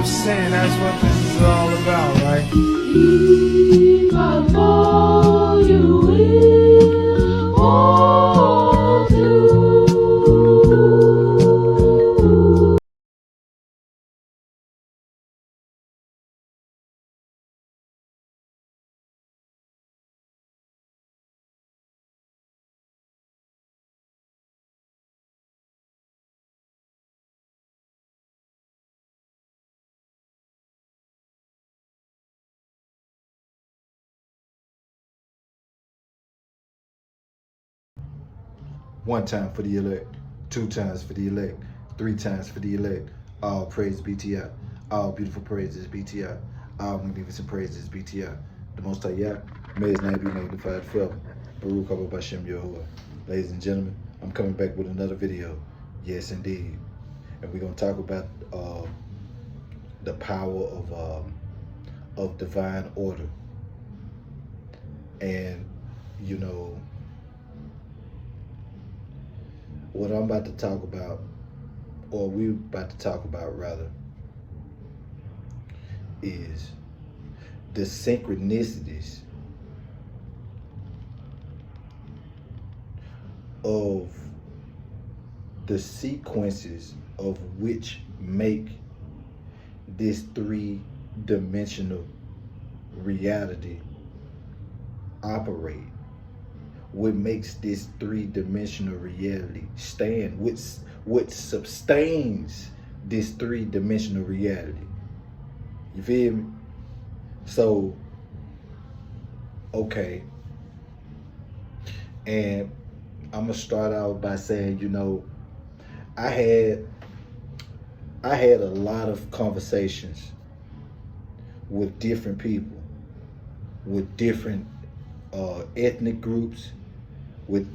of sin. That's what this is all about, right? If I fall, you will fall too. One time for the elect, two times for the elect, three times for the elect. All praise BTI. All beautiful praises BTI. All magnificent praises BTI. The Most High Yah, may His name be magnified forever. Baruch Haba Bashem Yahuwah. Ladies and gentlemen, I'm coming back with another video. Yes, indeed. And we're gonna talk about the power of divine order. And you know, what I'm about to talk about, or we're about to talk about rather, is the synchronicities of the sequences of which make this three-dimensional reality operate. What makes this three-dimensional reality stand? What sustains this three-dimensional reality? You feel me? So, okay. And I'm gonna start out by saying, you know, I had a lot of conversations with different people, with different ethnic groups, with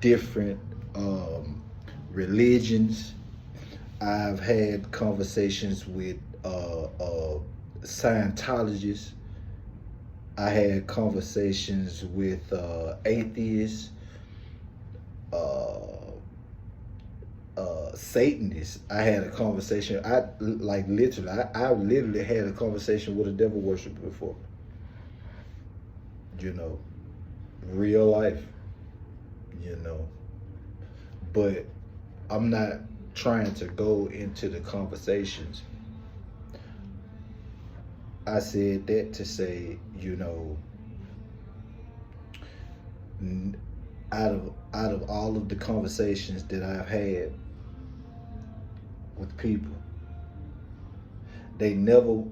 different religions. I've had conversations with Scientologists. I had conversations with atheists, Satanists. I had a conversation. I literally had a conversation with a devil worshiper before. You know, real life. You know, but I'm not trying to go into the conversations. I said that to say, you know, out of all of the conversations that I've had with people, they never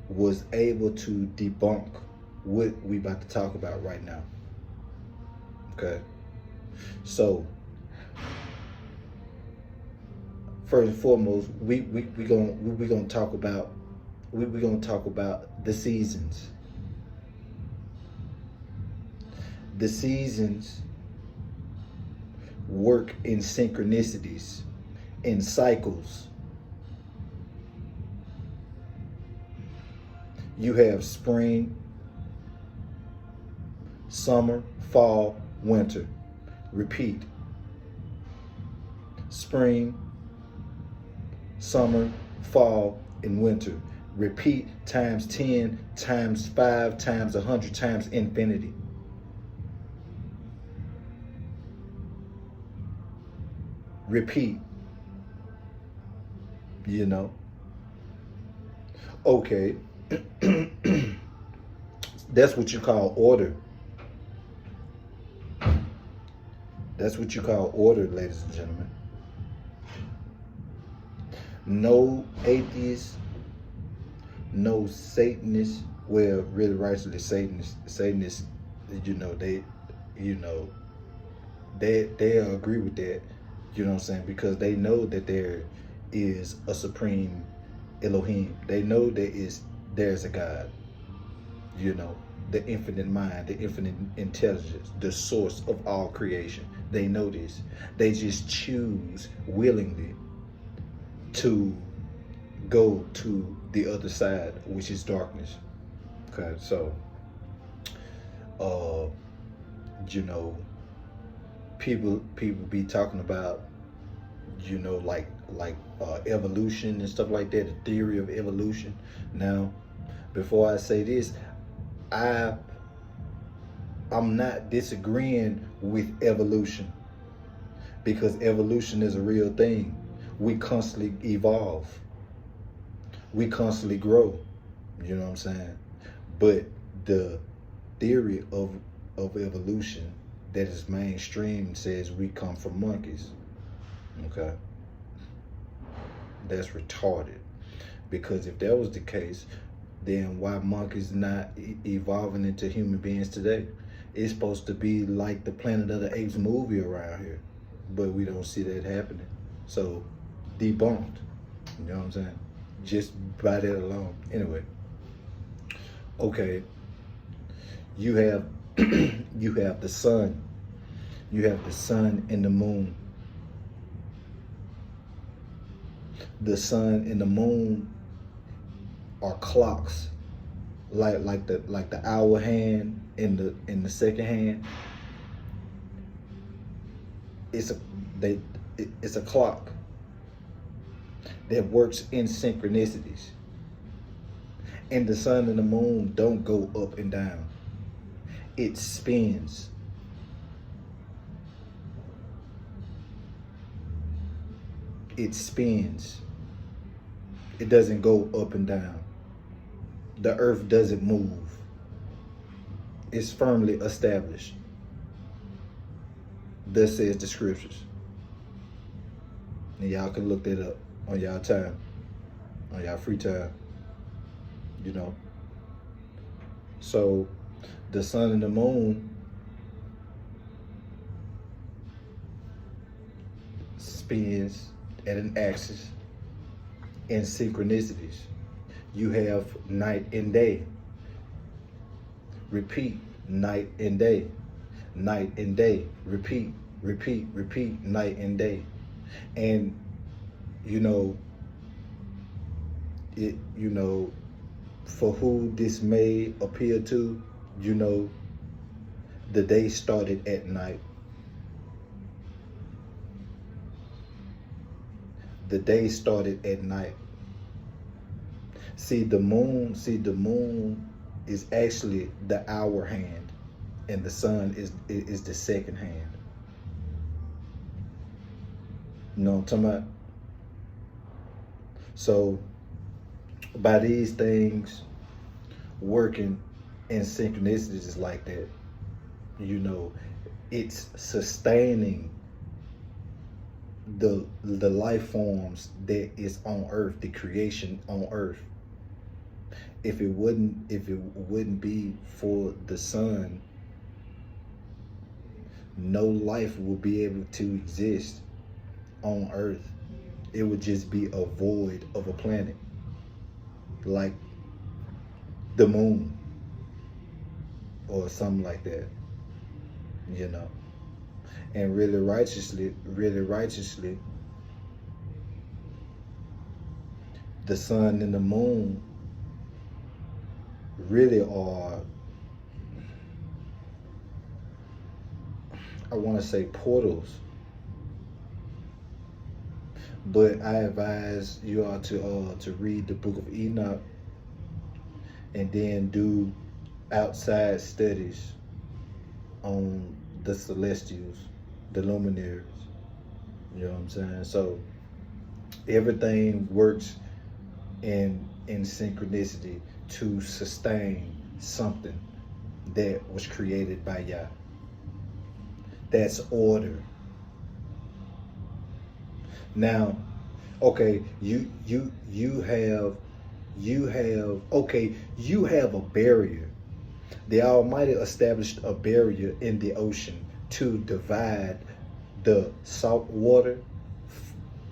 was able to debunk what we about to talk about right now. Okay, so first and foremost, we gonna talk about the seasons. The seasons work in synchronicities, in cycles. You have spring, summer, fall, winter. Repeat. Spring, summer, fall, and winter. Repeat times 10, times 5, times 100, times infinity. Repeat. You know. Okay. That's what you call order. That's what you call order, ladies and gentlemen. No atheists, no Satanists, well, really rightfully Satanists, you know, they'll agree with that, you know what I'm saying, because they know that there is a supreme Elohim. They know there's a God, you know, the infinite mind, the infinite intelligence, the source of all creation. They know this. They just choose willingly to go to the other side, which is darkness. Okay, so you know, people be talking about, you know, like evolution and stuff like that, the theory of evolution. Now, before I say this, I'm not disagreeing with evolution, because evolution is a real thing. We constantly evolve. We constantly grow. You know what I'm saying? But the theory of evolution that is mainstream says we come from monkeys. Okay? That's retarded. Because if that was the case, then why monkeys not evolving into human beings today? It's supposed to be like the Planet of the Apes movie around here, but we don't see that happening. So, debunked. You know what I'm saying? Just by that alone. Anyway, okay. You have you have the sun. You have the sun and the moon. The sun and the moon are clocks, like the hour hand in the second hand. It's a clock that works in synchronicities. And the sun and the moon don't go up and down. It spins. It spins. It doesn't go up and down. The earth doesn't move. It's firmly established. Thus says the scriptures. And y'all can look that up on y'all time, on y'all free time, you know. So the sun and the moon spins at an axis in synchronicities. You have night and day. Repeat, night and day. Night and day. Repeat, repeat, repeat, night and day. And for who this may appeal to, the day started at night. The day started at night. See the moon is actually the hour hand, and the sun is the second hand. You know what I'm talking about? So by these things working in synchronicities like that, it's sustaining the life forms that is on earth, the creation on earth. If it wouldn't be for the sun, no life would be able to exist on earth. It would just be a void of a planet, like the moon or something like that, and really righteously, the sun and the moon really are, I want to say, portals. But I advise you all to read the Book of Enoch and then do outside studies on the celestials, the luminaries. You know what I'm saying? So everything works in synchronicity to sustain something that was created by Yah. That's order. Now, okay, you have a barrier. The Almighty established a barrier in the ocean to divide the salt water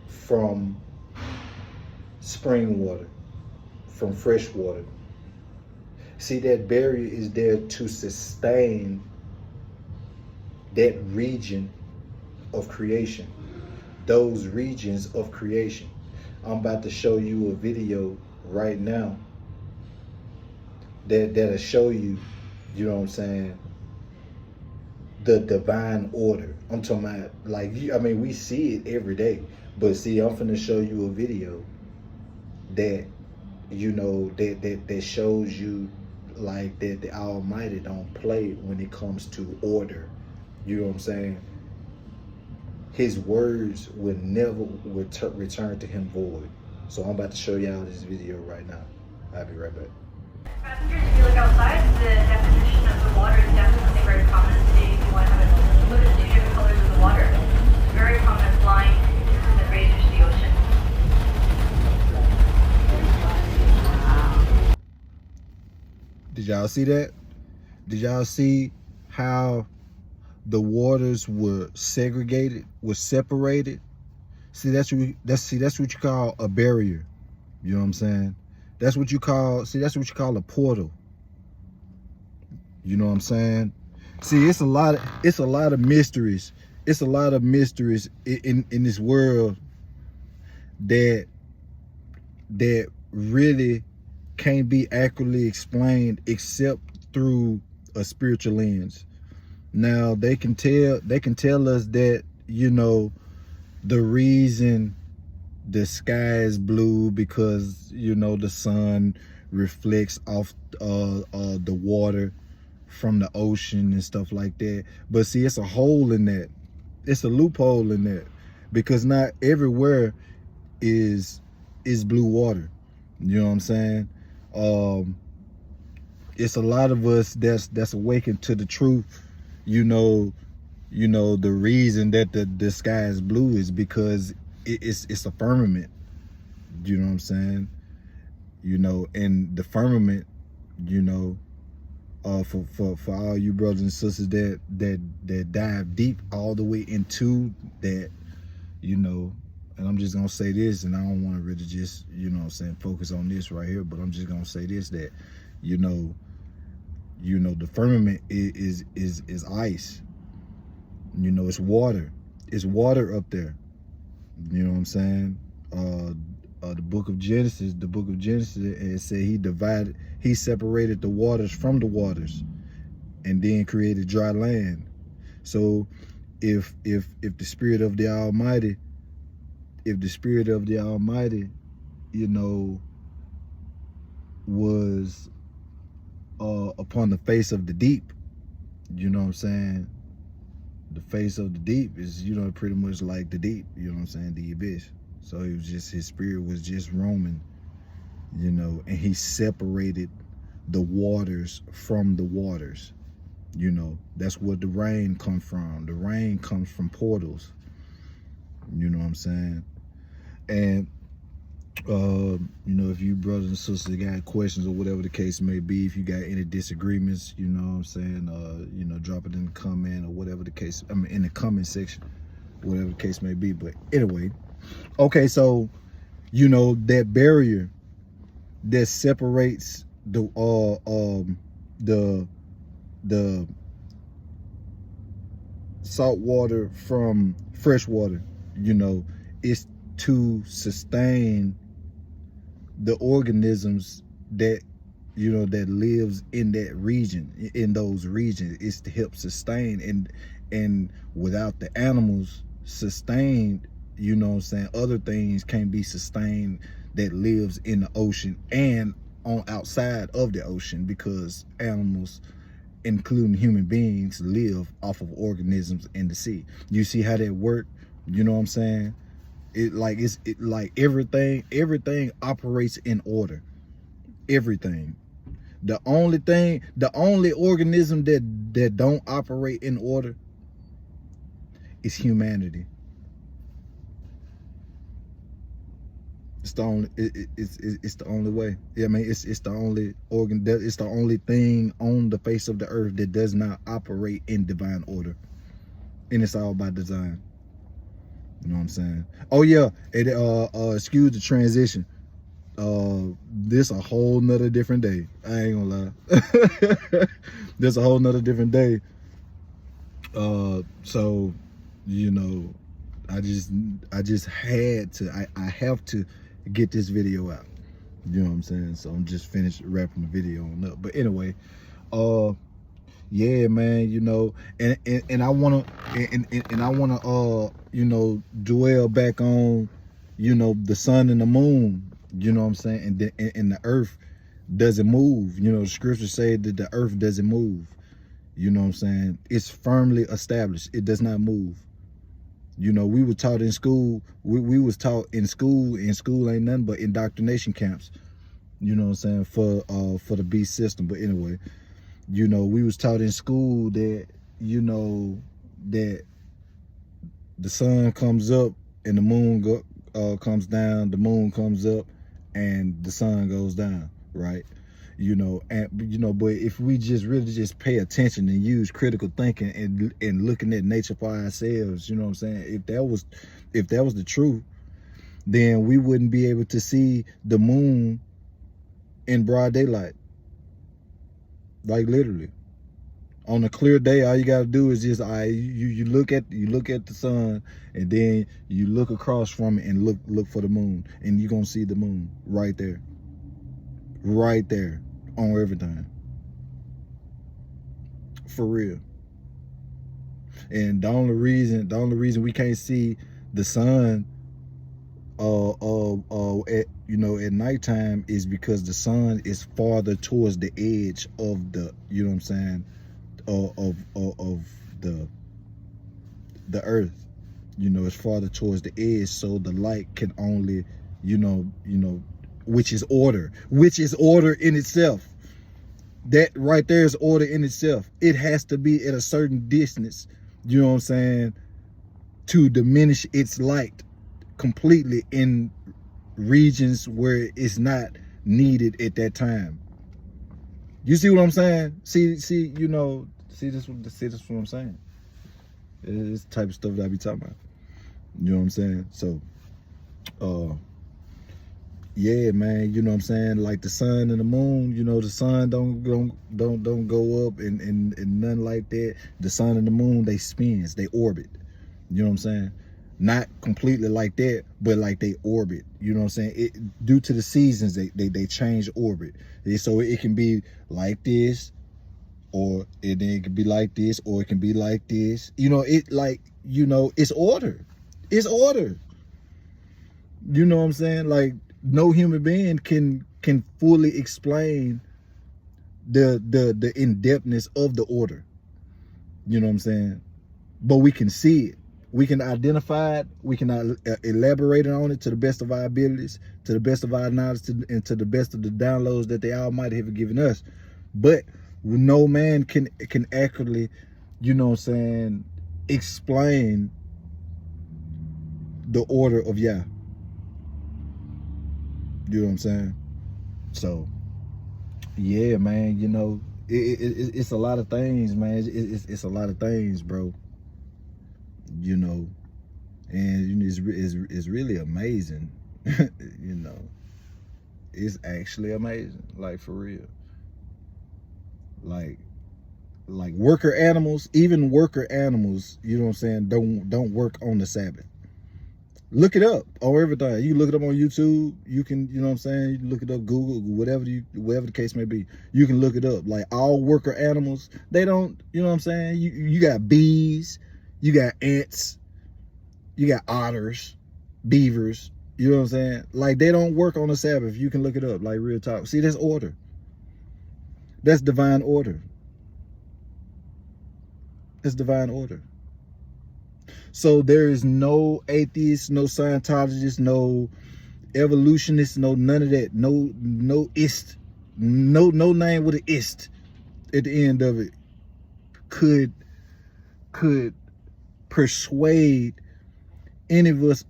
from spring water, from fresh water. See, that barrier is there to sustain that region of creation, those regions of creation. I'm about to show you a video right now that'll show you, you know what I'm saying, the divine order. I'm talking about like I mean, we see it every day. But see, I'm finna show you a video that that shows you like that the Almighty don't play when it comes to order. You know what I'm saying? His words will never return to him void. So I'm about to show y'all this video right now. I'll be right back. Passengers, if you look outside, the definition of the water is definitely something very common. If you want to have a look at the different colors of the water, it's very common line that raises the ocean. Did y'all see that? Did y'all see how the waters were segregated, were separated? See, that's what you call a barrier. You know what I'm saying? That's what you call a portal. You know what I'm saying? See, it's a lot of mysteries. It's a lot of mysteries in this world that really can't be accurately explained except through a spiritual lens. Now they can tell us that, you know, the reason the sky is blue because, you know, the sun reflects off the water from the ocean and stuff like that. But see, it's a hole in that. It's a loophole in that, because not everywhere is blue water. You know what I'm saying? It's a lot of us that's awakened to the truth. You know, the reason that the sky is blue is because it's a firmament. You know what I'm saying? You know, and the firmament, you know, for all you brothers and sisters that dive deep all the way into that, you know. And I'm just gonna say this, and I don't want to really just, you know what I'm saying, focus on this right here, but I'm just gonna say this, that, you know, the firmament is ice. You know, it's water. It's water up there. You know what I'm saying? The book of Genesis, it said he separated the waters from the waters and then created dry land. So if the spirit of the Almighty, you know, was upon the face of the deep, you know what I'm saying? The face of the deep is, you know, pretty much like the deep, you know what I'm saying, the abyss. So it was just, his spirit was just roaming, you know, and he separated the waters from the waters. You know, that's where the rain comes from. The rain comes from portals. You know what I'm saying? And you know, if you brothers and sisters got questions or whatever the case may be, if you got any disagreements, you know what I'm saying, you know, drop it in the comment or whatever the case, I mean, in the comment section, whatever the case may be. But anyway, okay, so, you know, that barrier that separates the salt water from fresh water, you know, is to sustain the organisms that, you know, that lives in that region, in those regions. It's to help sustain, and without the animals sustained, you know what I'm saying, other things can't be sustained that lives in the ocean and on outside of the ocean, because animals, including human beings, live off of organisms in the sea. You see how that work? You know what I'm saying? It like everything operates in order. Everything. The only organism that don't operate in order is humanity. It's the only it's the only way. I mean, it's the only organ, it's the only thing on the face of the earth that does not operate in divine order. And it's all by design. You know what I'm saying? Oh yeah, excuse the transition. This a whole nother different day. I ain't gonna lie. This a whole nother different day. So, you know, I just had to, I have to get this video out. You know what I'm saying? So I'm just finished wrapping the video on up. But anyway, yeah, man, you know, and I wanna and I wanna you know, dwell back on, you know, the sun and the moon, you know what I'm saying, and the earth doesn't move. You know, the scriptures say that the earth doesn't move. You know what I'm saying? It's firmly established. It does not move. You know, we were taught in school, we was taught in school ain't nothing but indoctrination camps, you know what I'm saying, for the beast system. But anyway, you know, we was taught in school that, you know, that the sun comes up and the moon comes down, the moon comes up and the sun goes down, right? You know, and you know, but if we just really just pay attention and use critical thinking and looking at nature for ourselves, you know what I'm saying, if that was the truth, then we wouldn't be able to see the moon in broad daylight. Like literally, on a clear day, all you gotta do is just you look at the sun, and then you look across from it and look for the moon, and you're gonna see the moon right there on everything, for real. And the only reason we can't see the sun at, you know, at nighttime is because the sun is farther towards the edge of the, you know what I'm saying, of the earth. You know, it's farther towards the edge, so the light can only, you know, which is order in itself. That right there is order in itself. It has to be at a certain distance, you know what I'm saying, to diminish its light completely in regions where it's not needed at that time. You see what I'm saying? See, you know, see this what I'm saying. It's the type of stuff that I be talking about. You know what I'm saying? So, yeah, man, you know what I'm saying? Like the sun and the moon, you know, the sun don't go up and nothing like that. The sun and the moon, they spins, they orbit. You know what I'm saying? Not completely like that, but like they orbit. You know what I'm saying? Due to the seasons, they change orbit. So it can be like this, or then it can be like this, or it can be like this. You know, it like, you know, it's order. It's order. You know what I'm saying? Like, no human being can fully explain the in-depthness of the order. You know what I'm saying? But we can see it. We can identify it. We can elaborate on it to the best of our abilities, to the best of our knowledge, and to the best of the downloads that the Almighty have given us. But no man can accurately, you know what I'm saying, explain the order of Yah. You know what I'm saying? So, yeah, man, you know, it's a lot of things, man. It's a lot of things, bro. You know, and it's really amazing. You know, it's actually amazing, like for real. Like worker animals, even worker animals, you know what I'm saying, don't work on the Sabbath. Look it up on everything. You look it up on YouTube. You can, you know what I'm saying, you can look it up, Google, whatever the case may be. You can look it up. Like all worker animals, they don't, you know what I'm saying? You got bees, you got ants, you got otters, beavers, you know what I'm saying? Like they don't work on the Sabbath. You can look it up, like real talk. See, that's order. That's divine order. It's divine order. So there is no atheist, no Scientologist, no evolutionist, no none of that. No ist. No name with an ist at the end of it could persuade any of us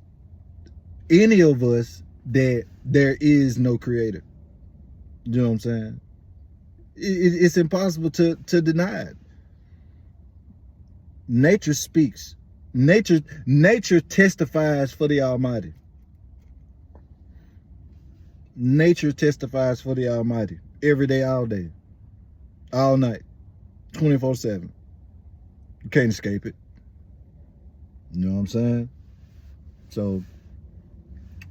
that there is no creator. You know what I'm saying? It's impossible to deny it. Nature speaks. Nature testifies for the Almighty. Nature testifies for the Almighty every day, all day, all night, 24/7. You can't escape it. You know what I'm saying? So,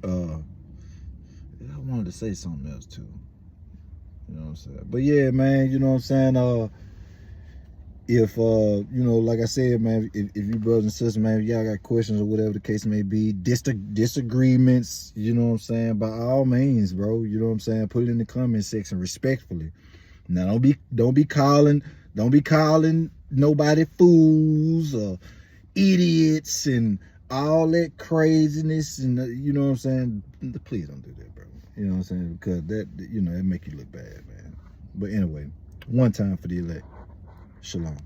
I wanted to say something else too. You know what I'm saying? But yeah, man, you know what I'm saying? if you know, like I said, man, if you brothers and sisters, man, if y'all got questions or whatever the case may be, disagreements, you know what I'm saying, by all means, bro, you know what I'm saying, put it in the comment section respectfully. Now don't be calling nobody fools or idiots and all that craziness, and you know what I'm saying. Please don't do that, bro. You know what I'm saying, because that, you know, it make you look bad, man. But anyway, one time for the elect. Shalom.